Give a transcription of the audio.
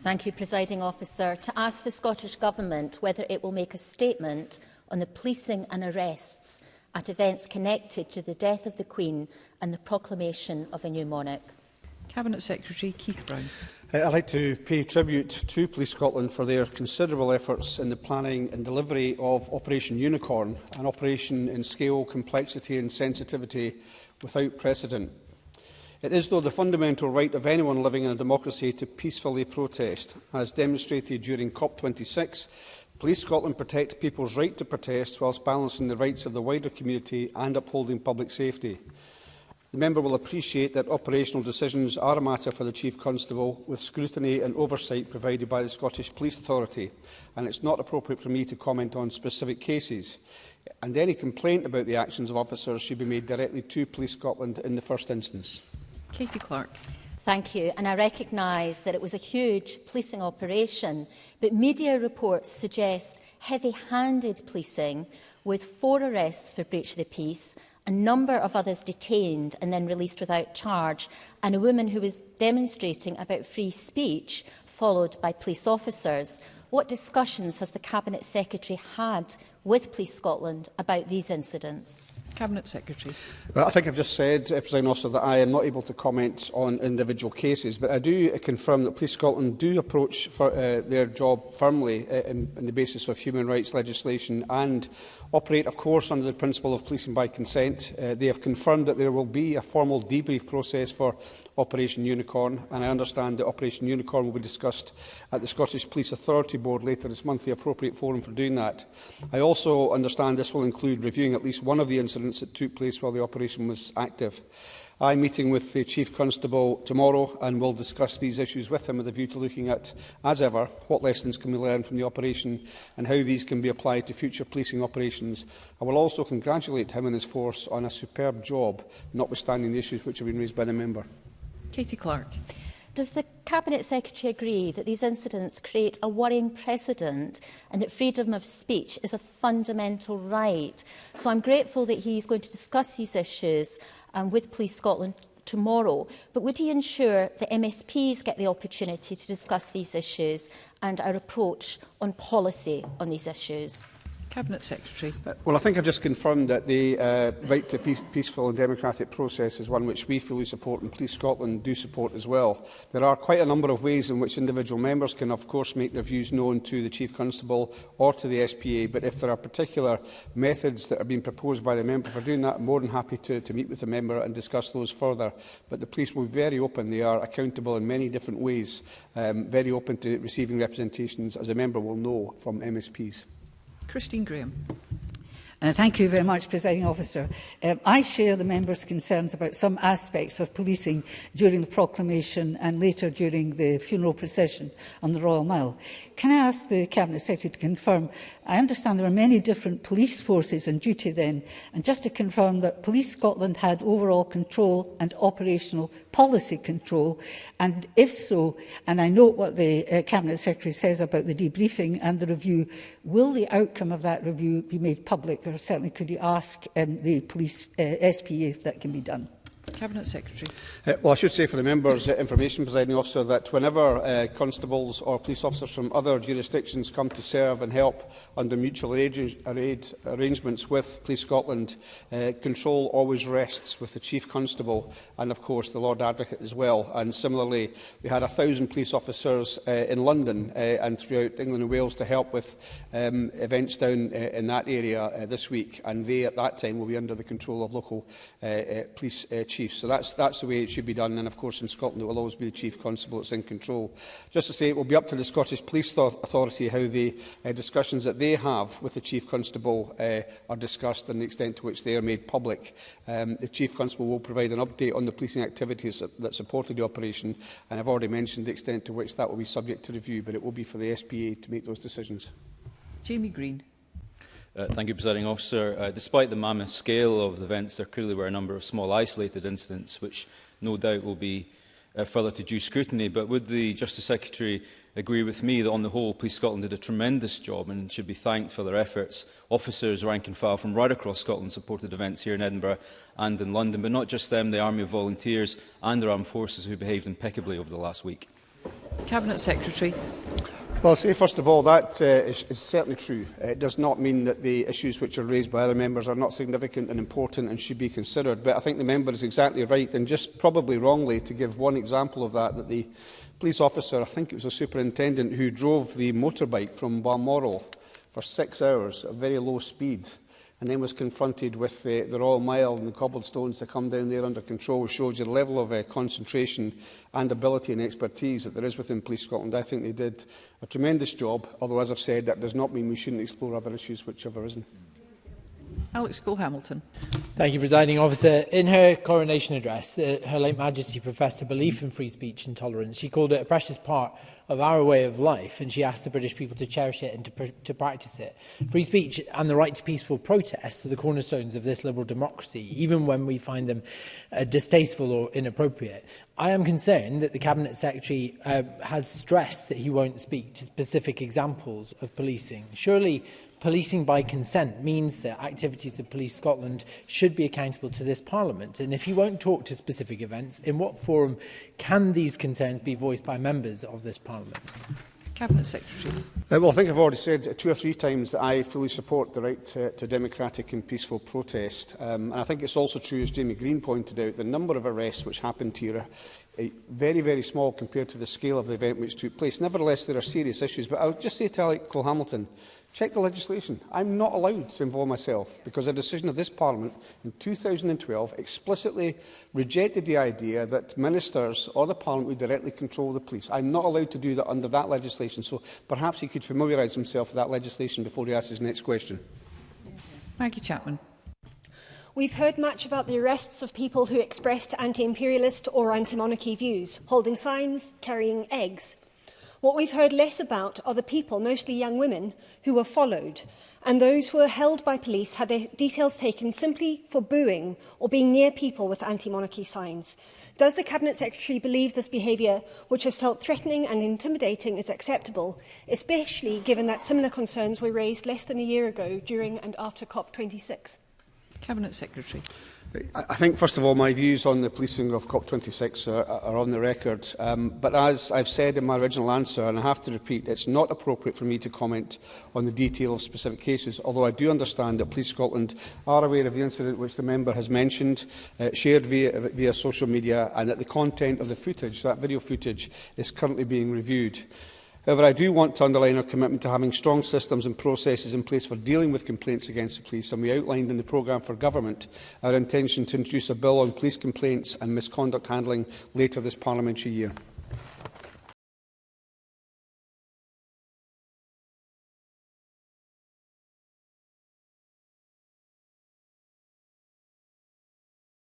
Thank you, Presiding Officer. To ask the Scottish Government whether it will make a statement on the policing and arrests at events connected to the death of the Queen and the proclamation of a new monarch. Cabinet Secretary Keith Brown. I'd like to pay tribute to Police Scotland for their considerable efforts in the planning and delivery of Operation Unicorn, an operation in scale, complexity and sensitivity without precedent. It is, though, the fundamental right of anyone living in a democracy to peacefully protest. As demonstrated during COP26, Police Scotland protect people's right to protest whilst balancing the rights of the wider community and upholding public safety. The member will appreciate that operational decisions are a matter for the Chief Constable, with scrutiny and oversight provided by the Scottish Police Authority, and it's not appropriate for me to comment on specific cases. And any complaint about the actions of officers should be made directly to Police Scotland in the first instance. Katie Clark. Thank you, and I recognise that it was a huge policing operation, but media reports suggest heavy-handed policing, with 4 arrests for breach of the peace, a number of others detained and then released without charge, and a woman who was demonstrating about free speech, followed by police officers. What discussions has the Cabinet Secretary had with Police Scotland about these incidents? Cabinet Secretary. Well, I think I've just said, Presiding Officer, that I am not able to comment on individual cases, but I do confirm that Police Scotland do approach their job firmly in the basis of human rights legislation and operate, of course, under the principle of policing by consent. They have confirmed that there will be a formal debrief process for Operation Unicorn, and I understand that Operation Unicorn will be discussed at the Scottish Police Authority Board later this month, the appropriate forum for doing that. I also understand this will include reviewing at least one of the incidents that took place while the operation was active. I am meeting with the Chief Constable tomorrow and will discuss these issues with him with a view to looking at, as ever, what lessons can we learn from the operation and how these can be applied to future policing operations. I will also congratulate him and his force on a superb job, notwithstanding the issues which have been raised by the member. Katie Clark. Does the Cabinet Secretary agree that these incidents create a worrying precedent and that freedom of speech is a fundamental right? So I'm grateful that he is going to discuss these issues with Police Scotland tomorrow, but would he ensure that MSPs get the opportunity to discuss these issues and our approach on policy on these issues? Cabinet Secretary. Well, I think I've just confirmed that the right to peaceful and democratic process is one which we fully support and Police Scotland do support as well. There are quite a number of ways in which individual members can, of course, make their views known to the Chief Constable or to the SPA, but if there are particular methods that are being proposed by the member for doing that, I'm more than happy to meet with the member and discuss those further. But the police will be very open. They are accountable in many different ways, very open to receiving representations, as a member will know, from MSPs. Christine Graham. Thank you very much, Presiding Officer. I share the member's concerns about some aspects of policing during the proclamation and later during the funeral procession on the Royal Mile. Can I ask the Cabinet Secretary to confirm, I understand there are many different police forces on duty then, and just to confirm that Police Scotland had overall control and operational policy control, and if so, and I note what the Cabinet Secretary says about the debriefing and the review, will the outcome of that review be made public? Or certainly could you ask the police SPA if that can be done? Cabinet Secretary. Well, I should say for the members' information, Presiding Officer, that whenever constables or police officers from other jurisdictions come to serve and help under mutual aid arrangements with Police Scotland, control always rests with the Chief Constable and, of course, the Lord Advocate as well. And similarly, we had 1,000 police officers in London and throughout England and Wales to help with events down in that area this week, and they at that time will be under the control of local police chiefs. So that's the way it should be done, and of course in Scotland it will always be the Chief Constable that's in control. Just to say, it will be up to the Scottish Police Authority how the discussions that they have with the Chief Constable are discussed and the extent to which they are made public. The Chief Constable will provide an update on the policing activities that supported the operation, and I've already mentioned the extent to which that will be subject to review, but it will be for the SPA to make those decisions. Jamie Green. Thank you, Presiding Officer. Despite the mammoth scale of the events, there clearly were a number of small isolated incidents which no doubt will be further to due scrutiny. But would the Justice Secretary agree with me that on the whole Police Scotland did a tremendous job and should be thanked for their efforts? Officers rank and file from right across Scotland supported events here in Edinburgh and in London, but not just them, the Army of Volunteers and their armed forces who behaved impeccably over the last week. Cabinet Secretary. Well, I'll say first of all that is certainly true. It does not mean that the issues which are raised by other members are not significant and important and should be considered. But I think the member is exactly right, and just probably wrongly, to give one example of that the police officer, I think it was a superintendent, who drove the motorbike from Balmoral for 6 hours at very low speed, and then was confronted with the Royal Mile and the cobblestones to come down there under control, shows you the level of concentration and ability and expertise that there is within Police Scotland. I think they did a tremendous job, although, as I've said, that does not mean we shouldn't explore other issues which have arisen. Alex Cole-Hamilton. Thank you, Presiding Officer. In her coronation address, Her late Majesty professed a belief in free speech and tolerance. She called it a precious part of our way of life, and she asked the British people to cherish it and to practice it. Free speech and the right to peaceful protest are the cornerstones of this liberal democracy, even when we find them distasteful or inappropriate. I am concerned that the Cabinet Secretary has stressed that he won't speak to specific examples of policing. Surely policing by consent means that activities of Police Scotland should be accountable to this Parliament. And if he won't talk to specific events, in what forum can these concerns be voiced by members of this Parliament? Cabinet Secretary. Well, I think I've already said 2 or 3 times that I fully support the right to democratic and peaceful protest. And I think it's also true, as Jamie Green pointed out, the number of arrests which happened here are very, very small compared to the scale of the event which took place. Nevertheless, there are serious issues. But I'll just say to Alex Cole-Hamilton, check the legislation. I'm not allowed to involve myself because a decision of this Parliament in 2012 explicitly rejected the idea that ministers or the Parliament would directly control the police. I'm not allowed to do that under that legislation, so perhaps he could familiarise himself with that legislation before he asks his next question. Maggie Chapman. We've heard much about the arrests of people who expressed anti-imperialist or anti-monarchy views, holding signs, carrying eggs. What we've heard less about are the people, mostly young women, who were followed, and those who were held by police had their details taken simply for booing or being near people with anti-monarchy signs. Does the Cabinet Secretary believe this behaviour, which has felt threatening and intimidating, is acceptable, especially given that similar concerns were raised less than a year ago during and after COP26? Cabinet Secretary. I think, first of all, my views on the policing of COP26 are on the record. But as I've said in my original answer, and I have to repeat, it's not appropriate for me to comment on the detail of specific cases, although I do understand that Police Scotland are aware of the incident which the member has mentioned, shared via social media, and that the content of the footage, that video footage, is currently being reviewed. However, I do want to underline our commitment to having strong systems and processes in place for dealing with complaints against the police, and we outlined in the programme for government our intention to introduce a bill on police complaints and misconduct handling later this parliamentary year.